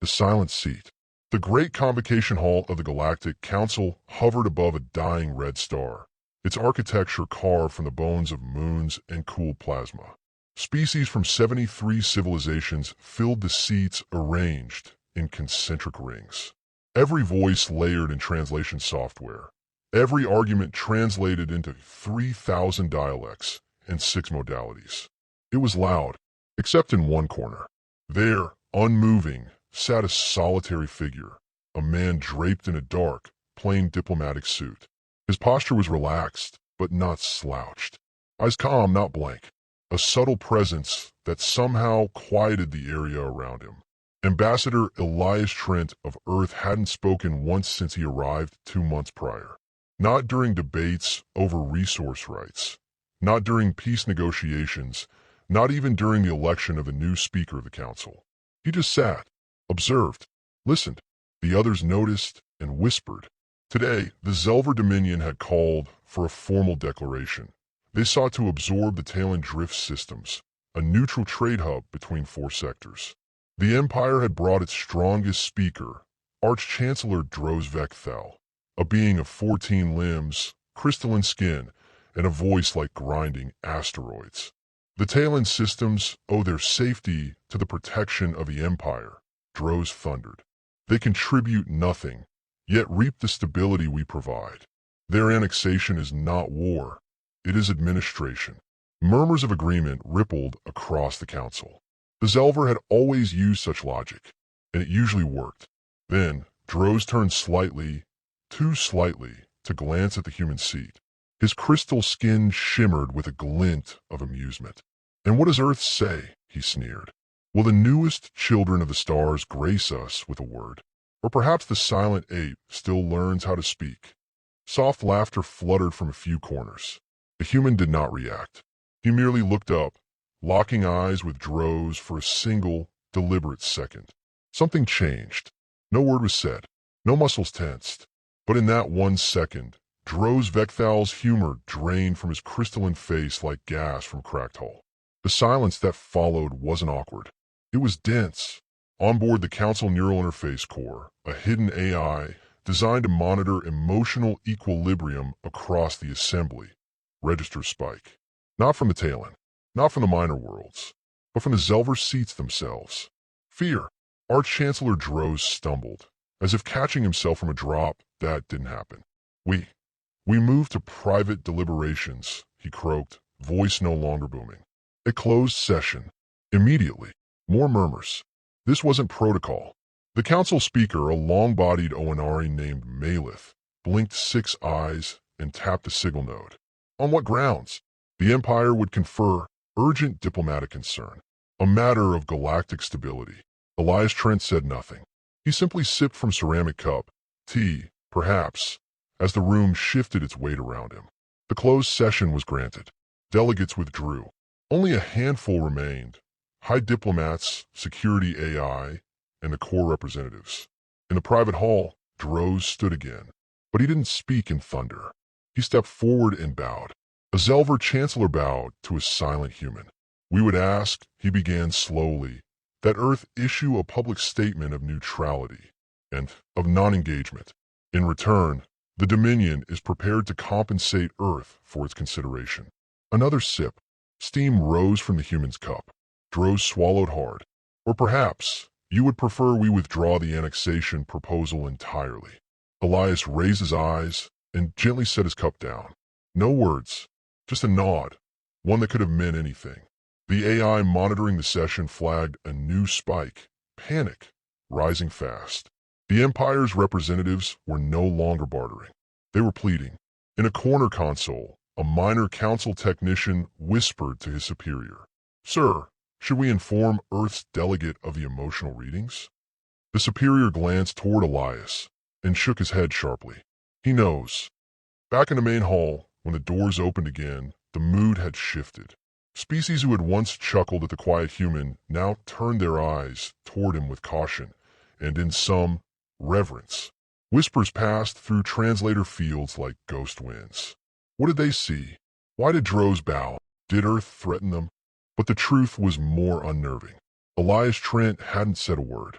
The silent seat. The great convocation hall of the Galactic Council hovered above a dying red star, its architecture carved from the bones of moons and cooled plasma. Species from 73 civilizations filled the seats arranged in concentric rings. Every voice layered in translation software. Every argument translated into 3,000 dialects and 6 modalities. It was loud, except in one corner. There, unmoving, sat a solitary figure, a man draped in a dark, plain diplomatic suit. His posture was relaxed, but not slouched. Eyes calm, not blank. A subtle presence that somehow quieted the area around him. Ambassador Elias Trent of Earth hadn't spoken once since he arrived 2 months prior. Not during debates over resource rights. Not during peace negotiations. Not even during the election of a new Speaker of the Council. He just sat, observed, listened. The others noticed and whispered. Today, the Zelver Dominion had called for a formal declaration. They sought to absorb the Talon Drift systems, a neutral trade hub between 4 sectors. The Empire had brought its strongest speaker, Arch-Chancellor Dros Vekthal, a being of 14 limbs, crystalline skin, and a voice like grinding asteroids. The Talon systems owe their safety to the protection of the Empire, Dros thundered. They contribute nothing, yet reap the stability we provide. Their annexation is not war, it is administration. Murmurs of agreement rippled across the council. The Zelver had always used such logic, and it usually worked. Then, Dros turned slightly, too slightly, to glance at the human seat. His crystal skin shimmered with a glint of amusement. "And what does Earth say?" he sneered. "Will the newest children of the stars grace us with a word? Or perhaps the silent ape still learns how to speak?" Soft laughter fluttered from a few corners. The human did not react. He merely looked up, locking eyes with Dros for a single, deliberate second. Something changed. No word was said. No muscles tensed. But in that 1 second, Dros Vekthal's humor drained from his crystalline face like gas from cracked hull. The silence that followed wasn't awkward. It was dense. On board the Council Neural Interface Core, a hidden AI designed to monitor emotional equilibrium across the assembly, registers spike. Not from the Talon, not from the minor worlds, but from the Zelver seats themselves. Fear. Arch-Chancellor Dros stumbled, as if catching himself from a drop that didn't happen. We moved to private deliberations," he croaked, voice no longer booming. A closed session. Immediately. More murmurs. This wasn't protocol. The council speaker, a long-bodied Oanari named Malith, blinked 6 eyes and tapped the signal node. On what grounds? The Empire would confer urgent diplomatic concern. A matter of galactic stability. Elias Trent said nothing. He simply sipped from ceramic cup. Tea, perhaps, as the room shifted its weight around him. The closed session was granted. Delegates withdrew. Only a handful remained. High diplomats, security AI, and the core representatives. In the private hall, Dros stood again. But he didn't speak in thunder. He stepped forward and bowed. A Zelver Chancellor bowed to a silent human. "We would ask," he began slowly, "that Earth issue a public statement of neutrality and of non-engagement. In return, the Dominion is prepared to compensate Earth for its consideration." Another sip. Steam rose from the human's cup. Dros swallowed hard. "Or perhaps you would prefer we withdraw the annexation proposal entirely." Elias raised his eyes and gently set his cup down. No words, just a nod, one that could have meant anything. The AI monitoring the session flagged a new spike, panic, rising fast. The Empire's representatives were no longer bartering. They were pleading. In a corner console, a minor council technician whispered to his superior, "Sir, should we inform Earth's delegate of the emotional readings?" The superior glanced toward Elias and shook his head sharply. "He knows." Back in the main hall, when the doors opened again, the mood had shifted. Species who had once chuckled at the quiet human now turned their eyes toward him with caution and, in some, reverence. Whispers passed through translator fields like ghost winds. What did they see? Why did Dros bow? Did Earth threaten them? But the truth was more unnerving. Elias Trent hadn't said a word.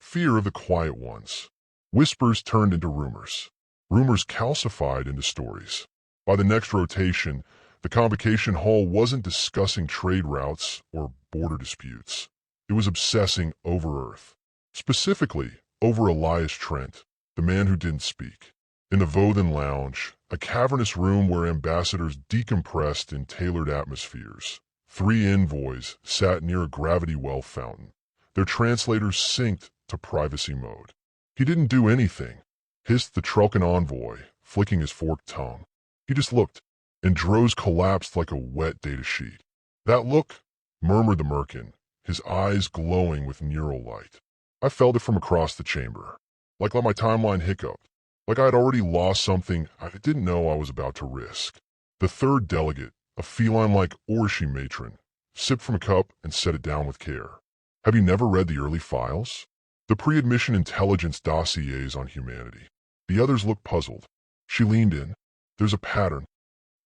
Fear of the quiet ones. Whispers turned into rumors. Rumors calcified into stories. By the next rotation, the convocation hall wasn't discussing trade routes or border disputes. It was obsessing over Earth. Specifically, over Elias Trent, the man who didn't speak. In the Vothen Lounge, a cavernous room where ambassadors decompressed in tailored atmospheres, 3 envoys sat near a gravity well fountain, their translators synced to privacy mode. He didn't do anything, hissed the Trelkin envoy, flicking his forked tongue. He just looked, and Droz collapsed like a wet data sheet. That look, murmured the Merkin, his eyes glowing with neural light. I felt it from across the chamber, like my timeline hiccuped, like I had already lost something I didn't know I was about to risk. The third delegate, a feline-like Orshi matron, sipped from a cup and set it down with care. Have you never read the early files? The pre-admission intelligence dossiers on humanity. The others looked puzzled. She leaned in. There's a pattern.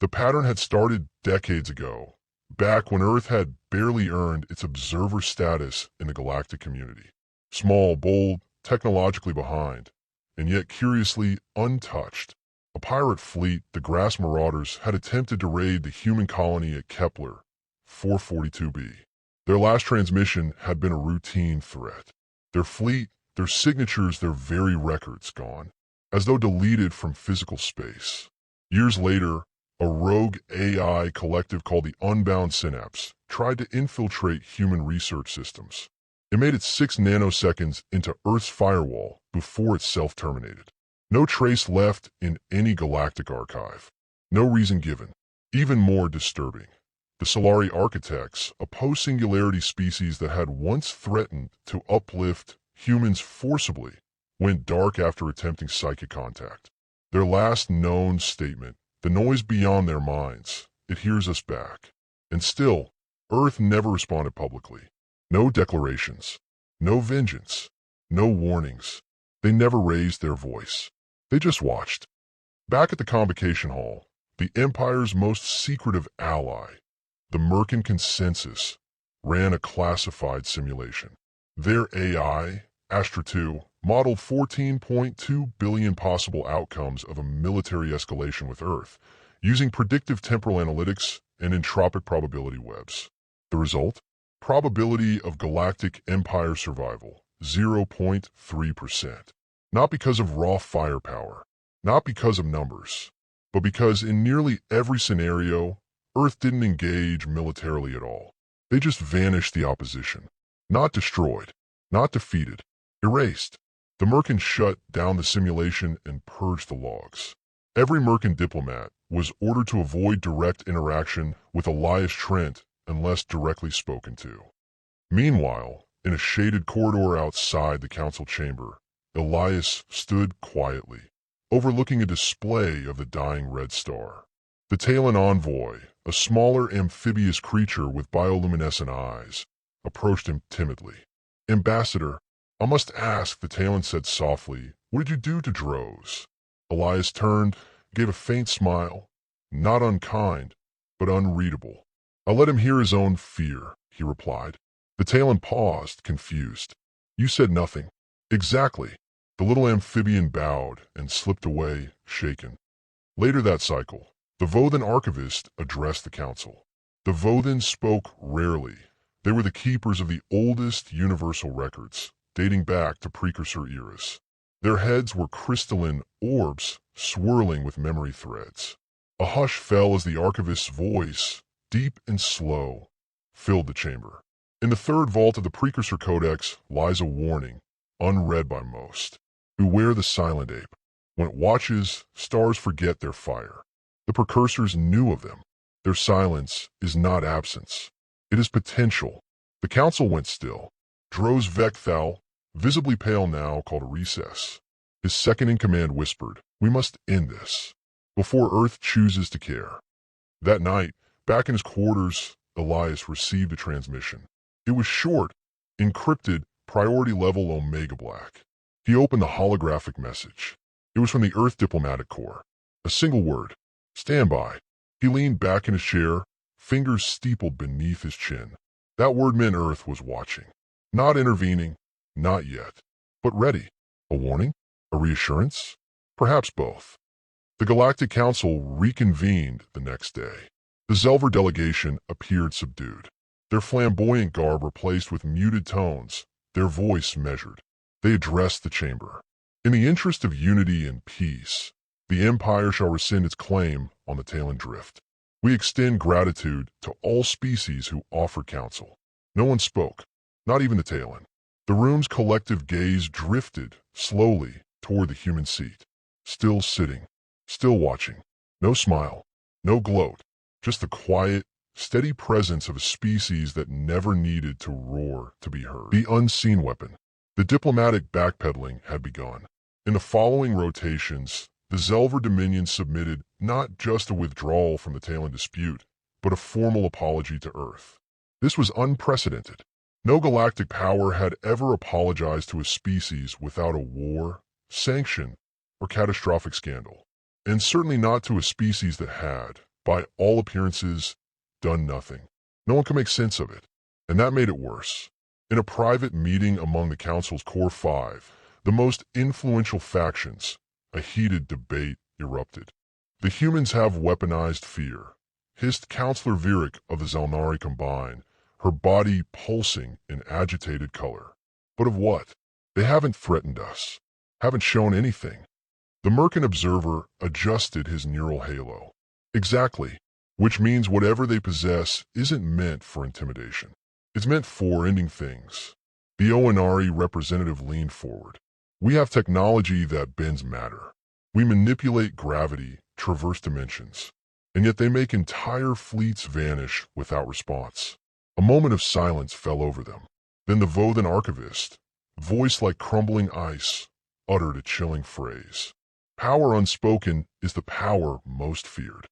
The pattern had started decades ago, back when Earth had barely earned its observer status in the galactic community. Small, bold, technologically behind, and yet curiously untouched. A pirate fleet, the Grass Marauders, had attempted to raid the human colony at Kepler 442b. Their last transmission had been a routine threat. Their fleet, their signatures, their very records gone, as though deleted from physical space. Years later, a rogue AI collective called the Unbound Synapse tried to infiltrate human research systems. It made it 6 nanoseconds into Earth's firewall before it self-terminated. No trace left in any galactic archive. No reason given. Even more disturbing, the Solari Architects, a post-singularity species that had once threatened to uplift humans forcibly, went dark after attempting psychic contact. Their last known statement, the noise beyond their minds, it hears us back. And still, Earth never responded publicly. No declarations, no vengeance, no warnings. They never raised their voice. They just watched. Back at the convocation hall, the Empire's most secretive ally, the Merkin Consensus, ran a classified simulation. Their AI, Astra 2, modeled 14.2 billion possible outcomes of a military escalation with Earth, using predictive temporal analytics and entropic probability webs. The result? Probability of galactic empire survival, 0.3%. Not because of raw firepower, not because of numbers, but because in nearly every scenario, Earth didn't engage militarily at all. They just vanished the opposition. Not destroyed, not defeated, erased. The Merkin shut down the simulation and purged the logs. Every Merkin diplomat was ordered to avoid direct interaction with Elias Trent unless directly spoken to. Meanwhile, in a shaded corridor outside the council chamber, Elias stood quietly, overlooking a display of the dying red star. The Talon envoy, a smaller amphibious creature with bioluminescent eyes, approached him timidly. "Ambassador, I must ask," the Talon said softly, "what did you do to Droz?" Elias turned, gave a faint smile, not unkind, but unreadable. "I let him hear his own fear," he replied. The Talon paused, confused. "You said nothing." "Exactly." The little amphibian bowed and slipped away, shaken. Later that cycle, the Vothen archivist addressed the council. The Vothen spoke rarely. They were the keepers of the oldest universal records, dating back to precursor eras. Their heads were crystalline orbs swirling with memory threads. A hush fell as the archivist's voice, deep and slow, filled the chamber. In the third vault of the Precursor Codex lies a warning, unread by most. Beware the silent ape. When it watches, stars forget their fire. The precursors knew of them. Their silence is not absence. It is potential. The council went still. Droz Vekthal, visibly pale now, called a recess. His second-in-command whispered, "We must end this, before Earth chooses to care." That night, back in his quarters, Elias received a transmission. It was short, encrypted, priority level Omega Black. He opened the holographic message. It was from the Earth Diplomatic Corps. A single word, "Stand by." He leaned back in his chair, fingers steepled beneath his chin. That word meant Earth was watching. Not intervening, not yet. but ready. A warning? A reassurance? Perhaps both. The Galactic Council reconvened the next day. The Zelver delegation appeared subdued, their flamboyant garb replaced with muted tones, their voice measured. They addressed the chamber. In the interest of unity and peace, the Empire shall rescind its claim on the Talon Drift. We extend gratitude to all species who offered counsel. No one spoke, not even the Talon. The room's collective gaze drifted slowly toward the human seat. Still sitting, still watching. No smile, no gloat, just the quiet, steady presence of a species that never needed to roar to be heard. The unseen weapon. The diplomatic backpedaling had begun. In the following rotations, the Zelver Dominion submitted not just a withdrawal from the Talon dispute, but a formal apology to Earth. This was unprecedented. No galactic power had ever apologized to a species without a war, sanction, or catastrophic scandal. And certainly not to a species that had, by all appearances, done nothing. No one could make sense of it. And that made it worse. In a private meeting among the Council's Core Five, the most influential factions, a heated debate erupted. The humans have weaponized fear, hissed Councillor Virik of the Zelnari Combine, her body pulsing in agitated color. But of what? They haven't threatened us, haven't shown anything. The Merkin observer adjusted his neural halo. Exactly, which means whatever they possess isn't meant for intimidation. It's meant for ending things. The Oanari representative leaned forward. We have technology that bends matter. We manipulate gravity, traverse dimensions, and yet they make entire fleets vanish without response. A moment of silence fell over them. Then the Vothan archivist, voice like crumbling ice, uttered a chilling phrase. Power unspoken is the power most feared.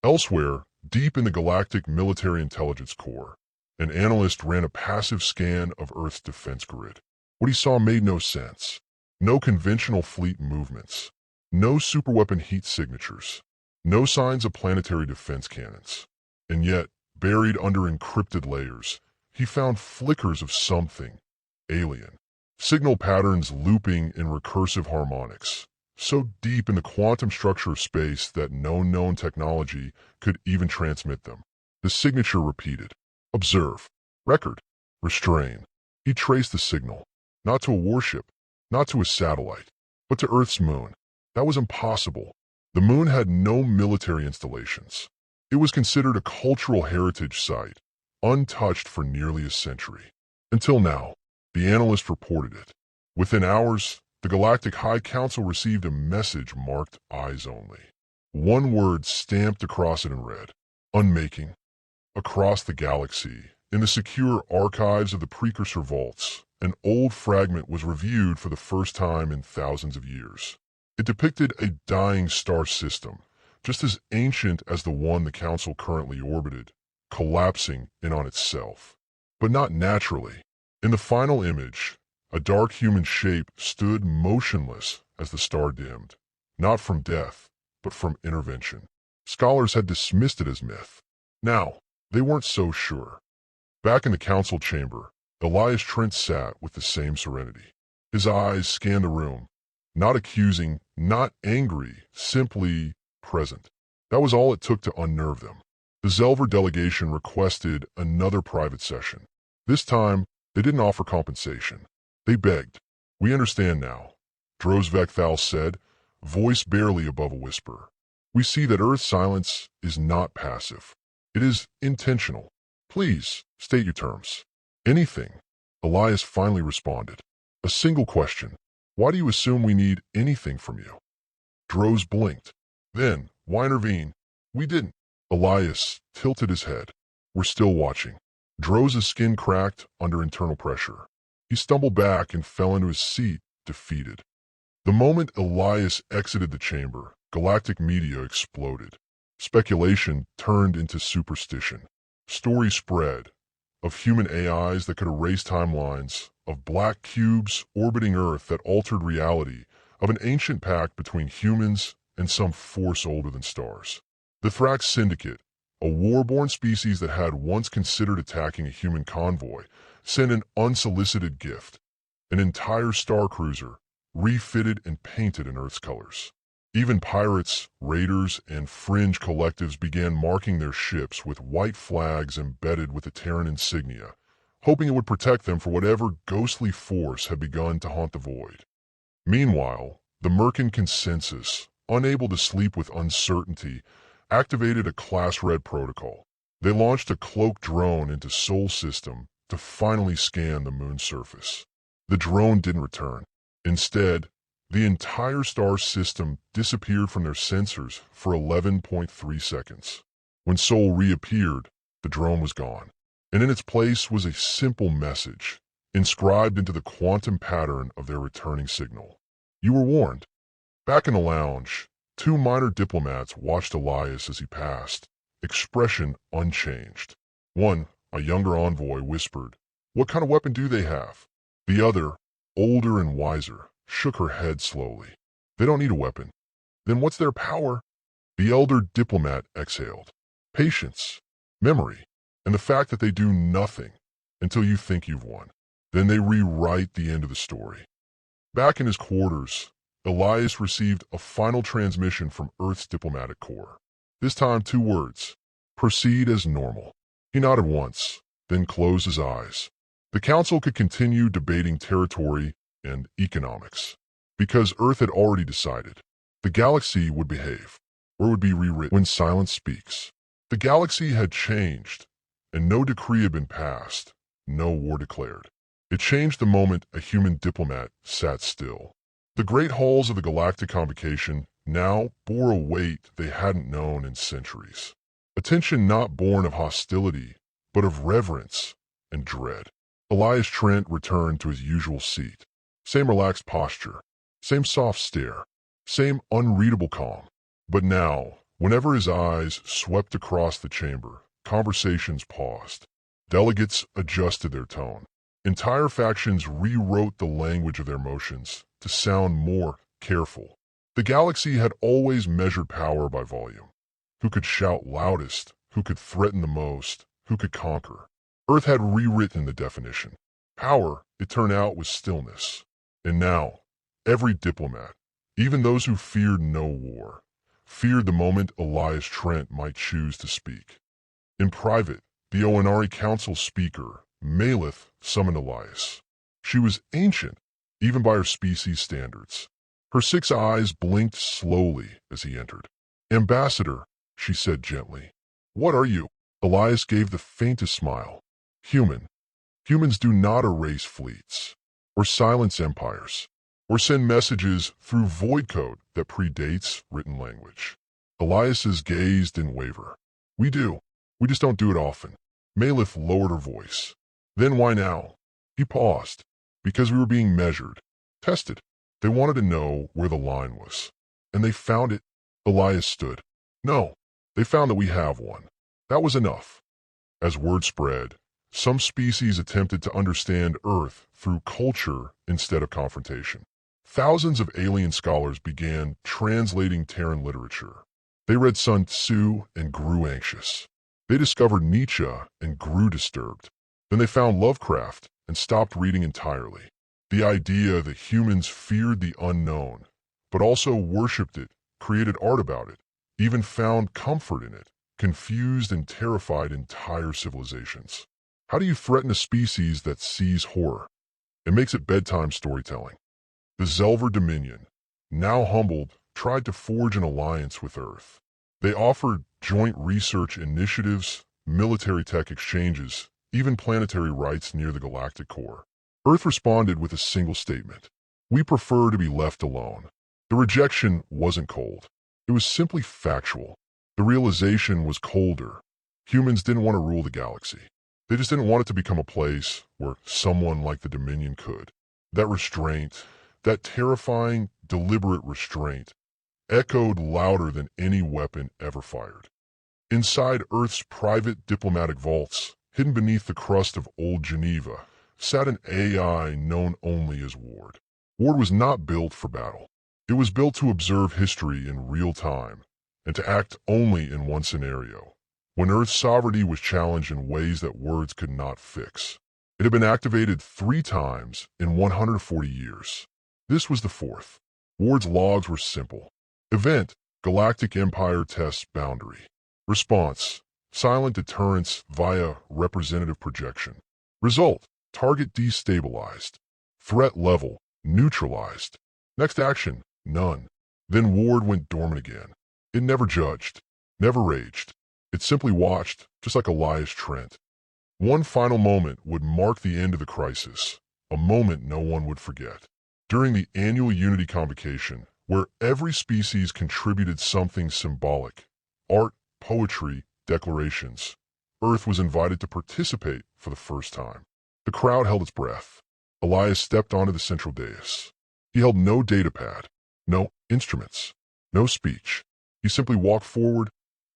Elsewhere, deep in the Galactic Military Intelligence Corps, an analyst ran a passive scan of Earth's defense grid. What he saw made no sense. No conventional fleet movements. No superweapon heat signatures. No signs of planetary defense cannons. And yet, buried under encrypted layers, he found flickers of something alien. Signal patterns looping in recursive harmonics, so deep in the quantum structure of space that no known technology could even transmit them. The signature repeated. Observe. Record. Restrain. He traced the signal, not to a warship, not to a satellite, but to Earth's moon. That was impossible. The moon had no military installations. It was considered a cultural heritage site, untouched for nearly a century. Until now, the analyst reported it. Within hours, the Galactic High Council received a message marked Eyes Only. One word stamped across it in red. Unmaking. Across the galaxy, in the secure archives of the Precursor Vaults, an old fragment was reviewed for the first time in thousands of years. It depicted a dying star system, just as ancient as the one the Council currently orbited, collapsing in on itself. But not naturally. In the final image, a dark human shape stood motionless as the star dimmed, not from death, but from intervention. Scholars had dismissed it as myth. Now, they weren't so sure. Back in the Council chamber, Elias Trent sat with the same serenity. His eyes scanned the room, not accusing, not angry, simply present. That was all it took to unnerve them. The Zelver delegation requested another private session. This time, they didn't offer compensation. They begged. We understand now, Drozvekthal said, voice barely above a whisper. We see that Earth's silence is not passive. It is intentional. Please, state your terms. Anything. Elias finally responded. A single question. Why do you assume we need anything from you? Droz blinked. Then, why intervene? We didn't. Elias tilted his head. We're still watching. Droz's skin cracked under internal pressure. He stumbled back and fell into his seat, defeated. The moment Elias exited the chamber, galactic media exploded. Speculation turned into superstition. Stories spread of human AIs that could erase timelines, of black cubes orbiting Earth that altered reality, of an ancient pact between humans and some force older than stars. The Thrax Syndicate, a war-born species that had once considered attacking a human convoy, sent an unsolicited gift. an entire star cruiser, refitted and painted in Earth's colors. Even pirates, raiders, and fringe collectives began marking their ships with white flags embedded with the Terran insignia, hoping it would protect them from whatever ghostly force had begun to haunt the void. Meanwhile, the Merkin consensus, unable to sleep with uncertainty, activated a Class Red protocol. They launched a cloaked drone into Sol system to finally scan the moon's surface. The drone didn't return. Instead, the entire star system disappeared from their sensors for 11.3 seconds. When Sol reappeared, the drone was gone, and in its place was a simple message, inscribed into the quantum pattern of their returning signal. You were warned. Back in the lounge, two minor diplomats watched Elias as he passed, expression unchanged. One, a younger envoy, whispered, "What kind of weapon do they have?" The other, older and wiser, shook her head slowly. "They don't need a weapon." "Then what's their power?" The elder diplomat exhaled. "Patience, memory, and the fact that they do nothing until you think you've won. Then they rewrite the end of the story." Back in his quarters, Elias received a final transmission from Earth's diplomatic corps. This time 2 words: proceed as normal. He nodded once, then closed his eyes. The council could continue debating territory and economics, because Earth had already decided. The galaxy would behave, or would be rewritten when silence speaks. The galaxy had changed, and no decree had been passed, no war declared. It changed the moment a human diplomat sat still. The great halls of the Galactic Convocation now bore a weight they hadn't known in centuries. A tension not born of hostility, but of reverence and dread. Elias Trent returned to his usual seat. Same relaxed posture, same soft stare, same unreadable calm. But now, whenever his eyes swept across the chamber, conversations paused. Delegates adjusted their tone. Entire factions rewrote the language of their motions to sound more careful. The galaxy had always measured power by volume. Who could shout loudest, who could threaten the most, who could conquer. Earth had rewritten the definition. Power, it turned out, was stillness. And now, every diplomat, even those who feared no war, feared the moment Elias Trent might choose to speak. In private, the Onari Council speaker, Malith, summoned Elias. She was ancient, even by her species standards. Her 6 eyes blinked slowly as he entered. "Ambassador," she said gently. "What are you?" Elias gave the faintest smile. "Human. Humans do not erase fleets, or silence empires, or send messages through void code that predates written language." Elias's gaze didn't waver. "We do. We just don't do it often." Malith lowered her voice. "Then why now?" He paused. "Because we were being measured, tested. They wanted to know where the line was. And they found it." Elias stood. "No, they found that we have one. That was enough." As word spread, some species attempted to understand Earth through culture instead of confrontation. Thousands of alien scholars began translating Terran literature. They read Sun Tzu and grew anxious. They discovered Nietzsche and grew disturbed. Then they found Lovecraft and stopped reading entirely. The idea that humans feared the unknown, but also worshipped it, created art about it, even found comfort in it, confused and terrified entire civilizations. How do you threaten a species that sees horror? It makes it bedtime storytelling. The Zelver Dominion, now humbled, tried to forge an alliance with Earth. They offered joint research initiatives, military tech exchanges, even planetary rights near the galactic core. Earth responded with a single statement: "We prefer to be left alone." The rejection wasn't cold. It was simply factual. The realization was colder. Humans didn't want to rule the galaxy. They just didn't want it to become a place where someone like the Dominion could. That restraint, that terrifying, deliberate restraint, echoed louder than any weapon ever fired. Inside Earth's private diplomatic vaults, hidden beneath the crust of old Geneva, sat an AI known only as Ward. Ward was not built for battle. It was built to observe history in real time, and to act only in one scenario, when Earth's sovereignty was challenged in ways that words could not fix. It had been activated 3 times in 140 years. This was the fourth. Ward's logs were simple. Event: Galactic Empire tests boundary. Response: silent deterrence via representative projection. Result: target destabilized. Threat level: neutralized. Next action: none. Then Ward went dormant again. It never judged, never raged. It simply watched, just like Elias Trent. One final moment would mark the end of the crisis, a moment no one would forget. During the annual Unity Convocation, where every species contributed something symbolic, art, poetry, declarations, Earth was invited to participate for the first time. The crowd held its breath. Elias stepped onto the central dais. He held no datapad, no instruments, no speech. He simply walked forward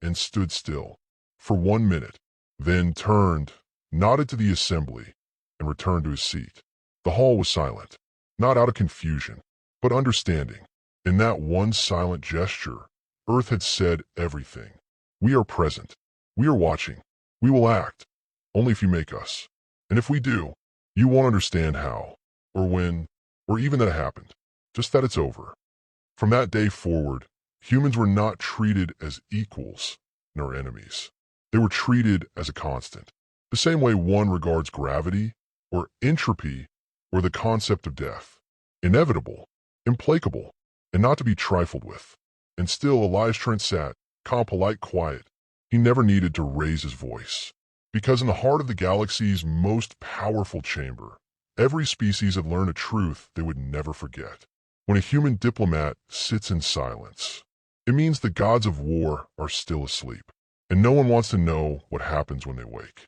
and stood still for 1 minute, then turned, nodded to the assembly, and returned to his seat. The hall was silent, not out of confusion, but understanding. In that one silent gesture, Earth had said everything. We are present. We are watching. We will act, only if you make us. And if we do, you won't understand how, or when, or even that it happened, just that it's over. From that day forward, humans were not treated as equals nor enemies. They were treated as a constant, the same way one regards gravity, or entropy, or the concept of death. Inevitable, implacable, and not to be trifled with. And still Elias Trent sat, calm, polite, quiet. He never needed to raise his voice. Because in the heart of the galaxy's most powerful chamber, every species had learned a truth they would never forget. When a human diplomat sits in silence, it means the gods of war are still asleep, and no one wants to know what happens when they wake.